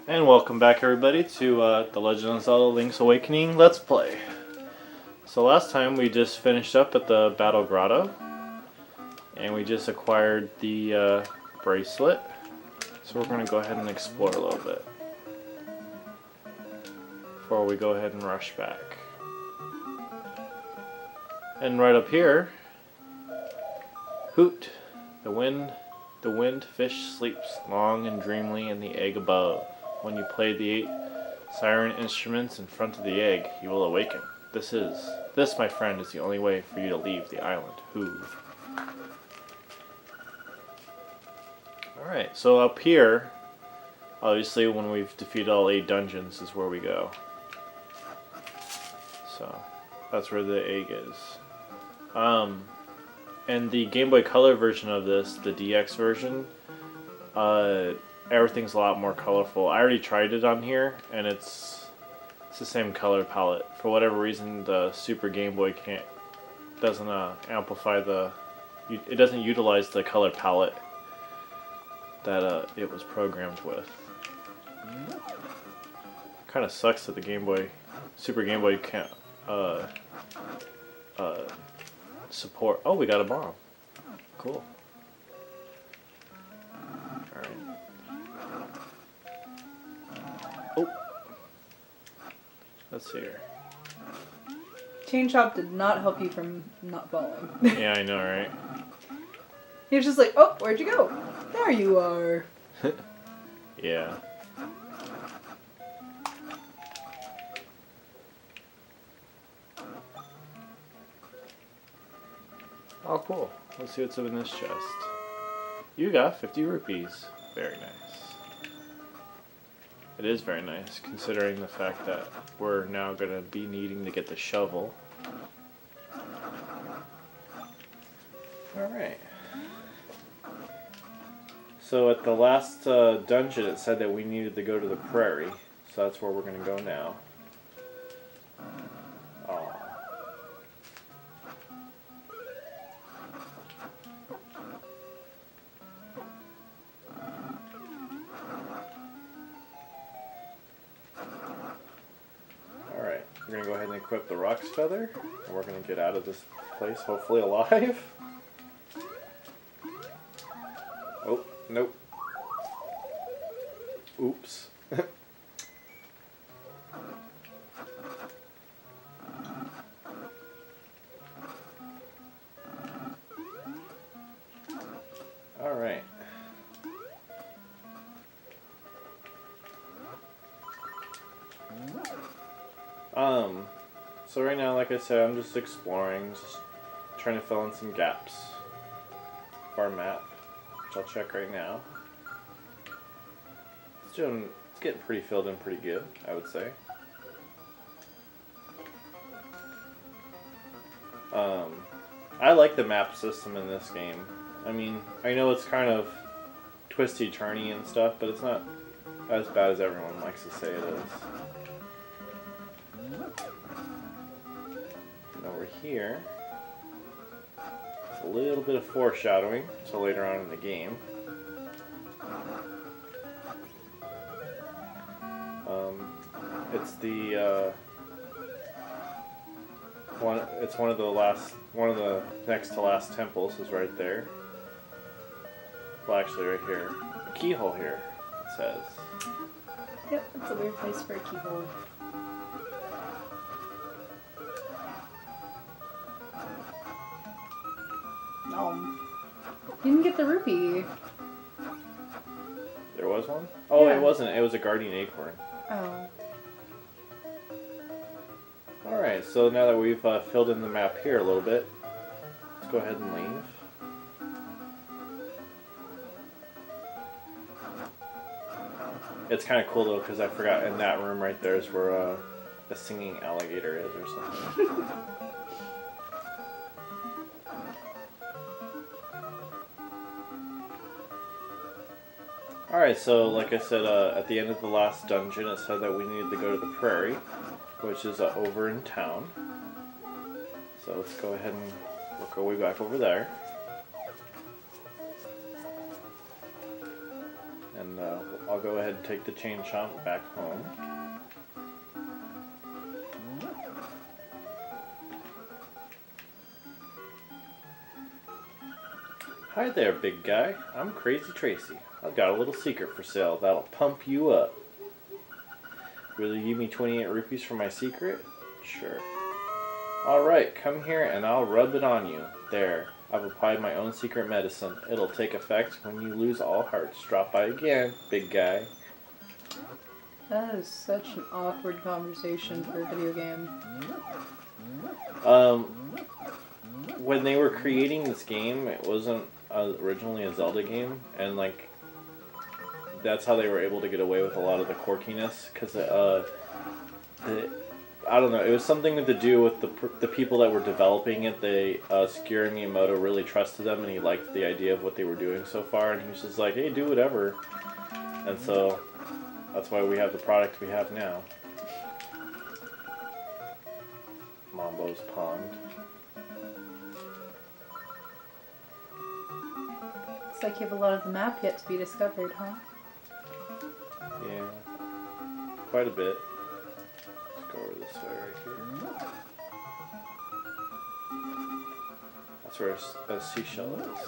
And welcome back everybody to The Legend of Zelda Link's Awakening Let's Play. So last time we just finished up at the Battle Grotto. And we just acquired the bracelet. So we're going to go ahead and explore a little bit. Before we go ahead and rush back. And right up here, Hoot, the wind fish sleeps long and dreamily in the egg above. When you play the 8 siren instruments in front of the egg, you will awaken. This, my friend, is the only way for you to leave the island. Hoo. Alright, so up here, obviously when we've defeated all 8 dungeons is where we go. So, that's where the egg is. And the Game Boy Color version of this, the DX version, everything's a lot more colorful. I already tried it on here, and it's the same color palette. For whatever reason, the Super Game Boy doesn't amplify it doesn't utilize the color palette that it was programmed with. Kind of sucks that the Super Game Boy can't support. Oh, we got a bomb. Cool. Oh, let's see here. Chain Chomp did not help you from not falling. Yeah, I know, right? He was just like, oh, where'd you go? There you are. Yeah. Oh, cool. Let's see what's in this chest. You got 50 rupees. Very nice. It is very nice, considering the fact that we're now going to be needing to get the shovel. Alright. So at the last dungeon it said that we needed to go to the prairie, so that's where we're going to go now. We're going to go ahead and equip the Rock's Feather, and we're going to get out of this place, hopefully alive. Oh, nope. Oops. Alright. So right now, like I said, I'm just exploring, just trying to fill in some gaps of our map, which I'll check right now. It's getting pretty filled in pretty good, I would say. I like the map system in this game. I mean, I know it's kind of twisty-turny and stuff, but it's not as bad as everyone likes to say it is. Over here, a little bit of foreshadowing to later on in the game. It's the one of the next to last temples is right there. Well, actually, right here, a keyhole here. It says. Yep, that's a weird place for a keyhole. You didn't get the rupee. There was one? Oh, yeah. It wasn't. It was a guardian acorn. Oh. Alright, so now that we've filled in the map here a little bit, let's go ahead and leave. It's kind of cool though, because I forgot in that room right there is where a singing alligator is or something. Alright, so like I said, at the end of the last dungeon it said that we needed to go to the prairie, which is over in town. So let's go ahead and work our way back over there. And I'll go ahead and take the chain chomp back home. Hi there, big guy. I'm Crazy Tracy. I've got a little secret for sale that'll pump you up. Will you give me 28 rupees for my secret? Sure. Alright, come here and I'll rub it on you. There. I've applied my own secret medicine. It'll take effect when you lose all hearts. Drop by again, big guy. That is such an awkward conversation for a video game. When they were creating this game, it wasn't originally a Zelda game, and like that's how they were able to get away with a lot of the quirkiness, because I don't know, it was something to do with the people that were developing it. Shigeru Miyamoto really trusted them, and he liked the idea of what they were doing so far, and he was just like, hey, do whatever. And so that's why we have the product we have now. Mambo's Pond. Looks like you have a lot of the map yet to be discovered, huh? Yeah, quite a bit. Let's go over this way right here. That's where a seashell is.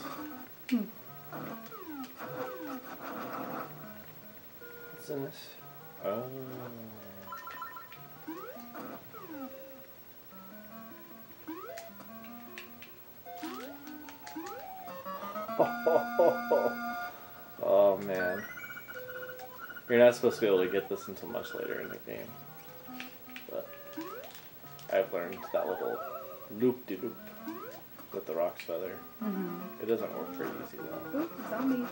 What's in this? Oh. Oh man. You're not supposed to be able to get this until much later in the game. But I've learned that little loop-de-loop with the Rock's Feather. It doesn't work very easy though. Oop, zombie.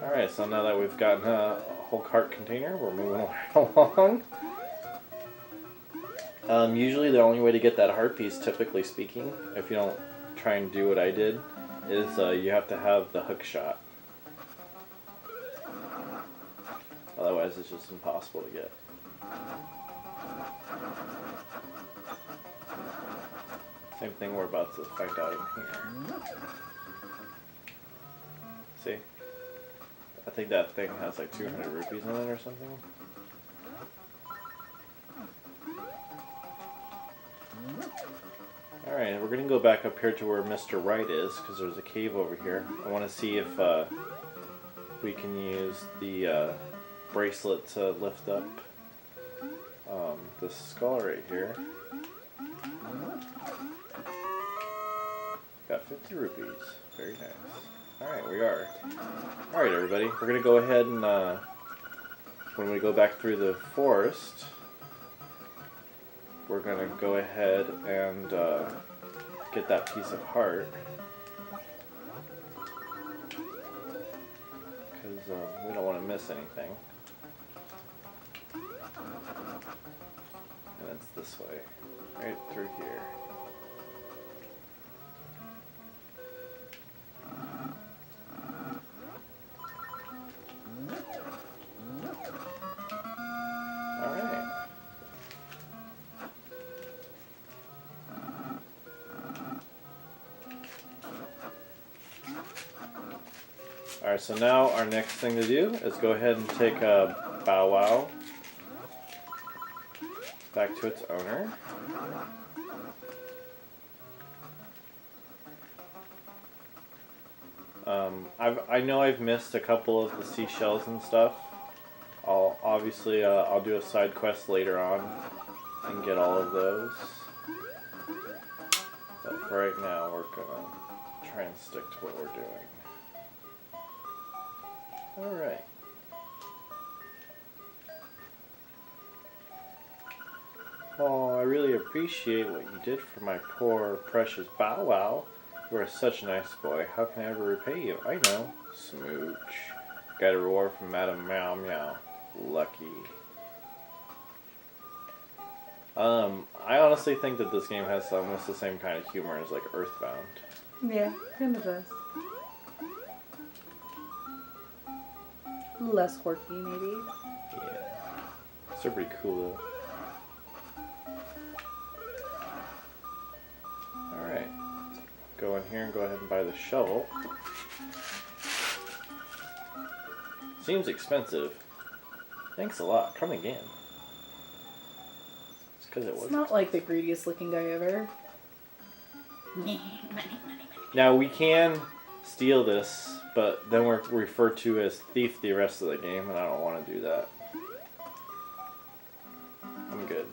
Alright, so now that we've gotten a whole cart container, we're moving along. Usually the only way to get that heart piece, typically speaking, if you don't try and do what I did, is you have to have the hook shot. Otherwise it's just impossible to get. Same thing we're about to find out in here. See? I think that thing has like 200 rupees in it or something. Alright, we're going to go back up here to where Mr. Right is, because there's a cave over here. I want to see if we can use the bracelet to lift up this skull right here. Got 50 rupees. Very nice. Alright, we are. Alright everybody, we're going to go ahead and when we go back through the forest, we're going to go ahead and get that piece of heart. Because we don't want to miss anything. And it's this way. Right through here. Alright, so now our next thing to do is go ahead and take a Bow Wow back to its owner. I know I've missed a couple of the seashells and stuff. I'll do a side quest later on and get all of those. But for right now, we're gonna try and stick to what we're doing. Alright. Oh, I really appreciate what you did for my poor, precious Bow Wow. You are such a nice boy. How can I ever repay you? I know. Smooch. Got a reward from Madame Meow Meow. Lucky. I honestly think that this game has almost the same kind of humor as like Earthbound. Yeah, kind of does. Less quirky, maybe. Yeah. Still pretty cool though. Alright. Go in here and go ahead and buy the shovel. Seems expensive. Thanks a lot. Come again. It's because it was. It's not like the greediest looking guy ever. Now we can steal this, but then we're referred to as thief the rest of the game, and I don't want to do that. I'm good.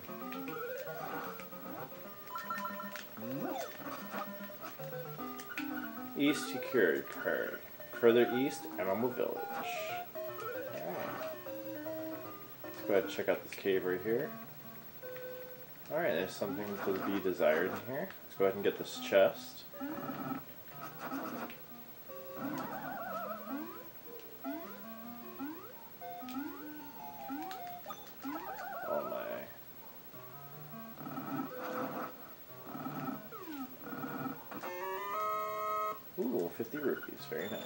East to Curry Prairie. Further east, Animal Village. Alright. Let's go ahead and check out this cave right here. Alright, there's something to be desired in here. Let's go ahead and get this chest. Oh my. Ooh, 50 rupees. Very nice.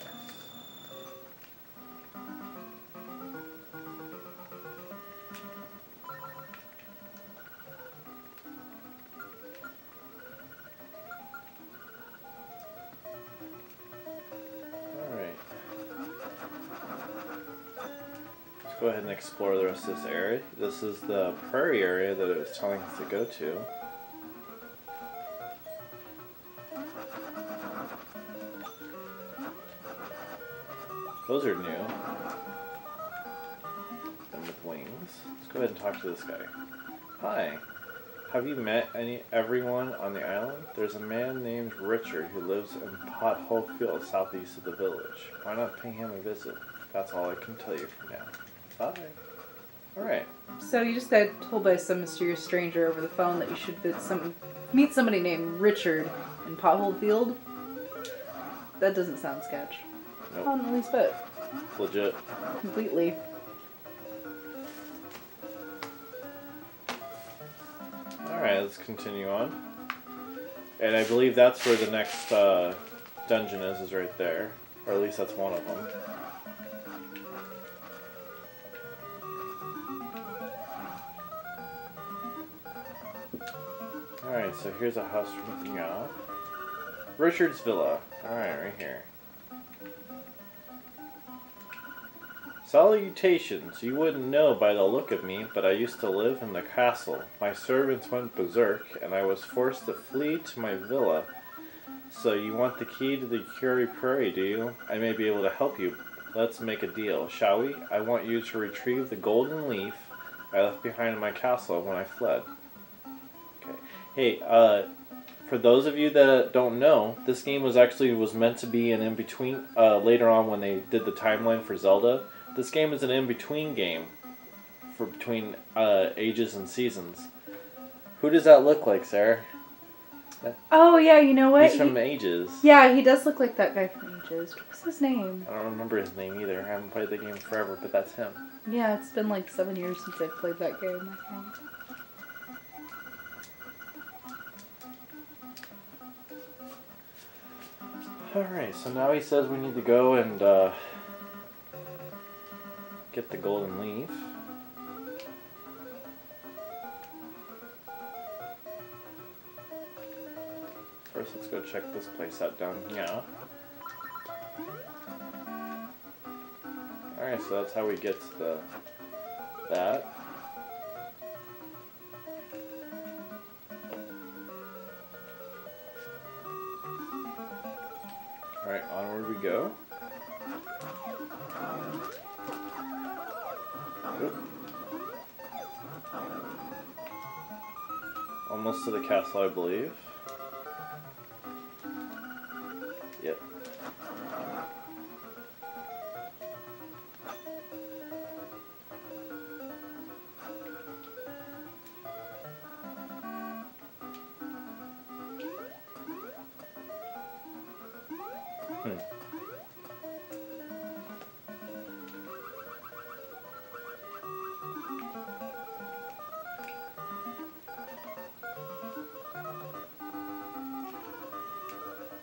Alright. Let's go ahead and explore the rest of this area. This is the prairie area that it was telling us to go to. Those are new. Them with wings. Let's go ahead and talk to this guy. Hi. Have you met everyone on the island? There's a man named Richard who lives in Pothole Field southeast of the village. Why not pay him a visit? That's all I can tell you for now. Bye. Alright. So you just got told by some mysterious stranger over the phone that you should meet somebody named Richard in Pothole Field? That doesn't sound sketch. Nope. Not in the least bit. Legit. Completely. Alright, let's continue on. And I believe that's where the next dungeon is right there. Or at least that's one of them. Alright, so here's a house we're looking at. Richard's Villa. Alright, right here. Salutations. You wouldn't know by the look of me, but I used to live in the castle. My servants went berserk, and I was forced to flee to my villa. So you want the key to the Curry Prairie, do you? I may be able to help you. Let's make a deal, shall we? I want you to retrieve the golden leaf I left behind in my castle when I fled. Okay. Hey, for those of you that don't know, this game was meant to be an in-between, later on when they did the timeline for Zelda. This game is an in-between game for between ages and seasons. Who does that look like, Sarah? Oh, yeah, you know what? He's from Ages. Yeah, he does look like that guy from Ages. What's his name? I don't remember his name either. I haven't played the game forever, but that's him. Yeah, it's been like 7 years since I've played that game, I think. Alright, so now he says we need to go and get the golden leaf. First, let's go check this place out down here. Alright, so that's how we get to that. Alright, onward we go. Oop. Almost to the castle, I believe. Yep.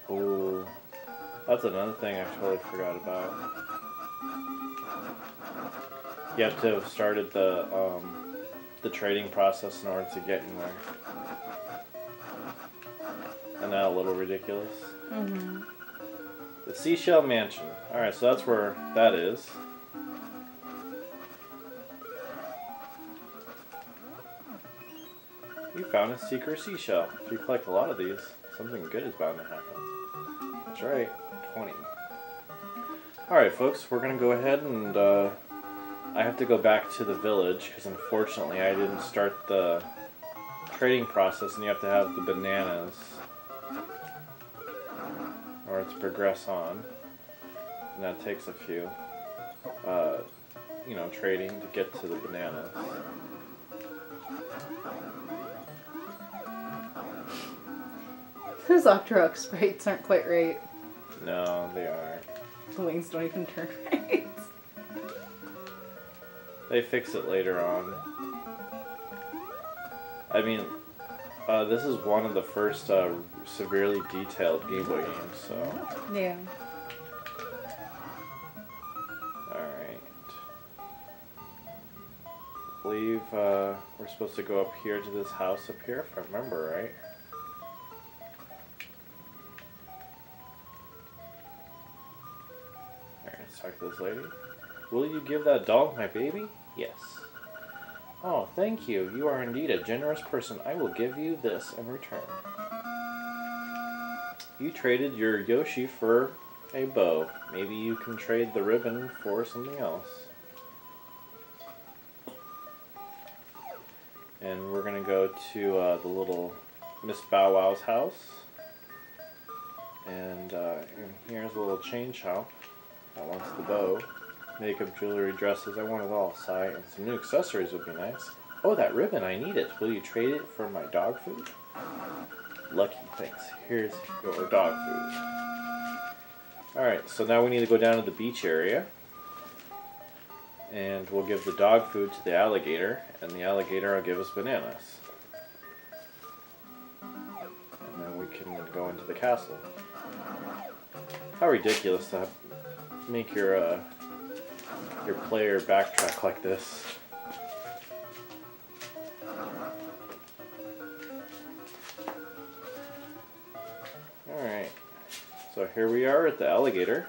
Oh, that's another thing I totally forgot about. You have to have started the trading process in order to get in there. Isn't that a little ridiculous? Mm-hmm. The Seashell Mansion. Alright, so that's where that is. You found a secret seashell. If you collect a lot of these, something good is bound to happen. That's right, 20. Alright folks, we're going to go ahead and I have to go back to the village because unfortunately I didn't start the trading process and you have to have the bananas in order to progress on. And that takes a few, trading to get to the bananas. Those Octorok sprites aren't quite right. No, they aren't. The wings don't even turn right. They fix it later on. I mean, this is one of the first severely detailed Gameboy games, so... Yeah. Alright. I believe we're supposed to go up here to this house up here, if I remember right. Alright, let's talk to this lady. Will you give that dog my baby? Yes. Oh, thank you. You are indeed a generous person. I will give you this in return. You traded your Yoshi for a bow. Maybe you can trade the ribbon for something else. And we're going to go to the little Miss Bow Wow's house. And here's a little chain shop that wants the bow. Makeup, jewelry, dresses, I want it all. Sigh, and some new accessories would be nice. Oh, that ribbon, I need it. Will you trade it for my dog food? Lucky, thanks. Here's your dog food. Alright, so now we need to go down to the beach area. And we'll give the dog food to the alligator, and the alligator will give us bananas. And then we can go into the castle. How ridiculous to make your player backtrack like this. Alright, so here we are at the alligator.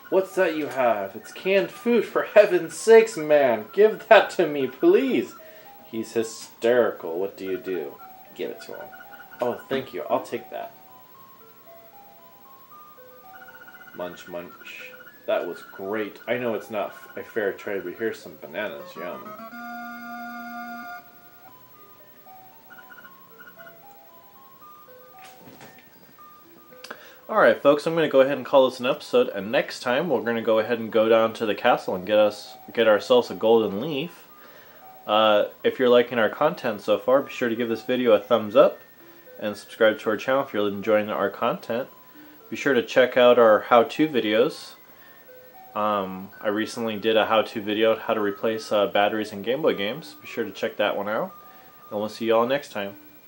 What's that you have? It's canned food, for heaven's sakes, man! Give that to me, please! He's hysterical. What do you do? Give it to him. Oh, thank you. I'll take that. Munch, munch. That was great. I know it's not a fair trade, but here's some bananas. Yum. Alright folks, I'm going to go ahead and call this an episode, and next time we're going to go ahead and go down to the castle and get ourselves a golden leaf. If you're liking our content so far, be sure to give this video a thumbs up and subscribe to our channel if you're enjoying our content. Be sure to check out our how-to videos. I recently did a how-to video on how to replace batteries in Game Boy games. Be sure to check that one out, and we'll see you all next time.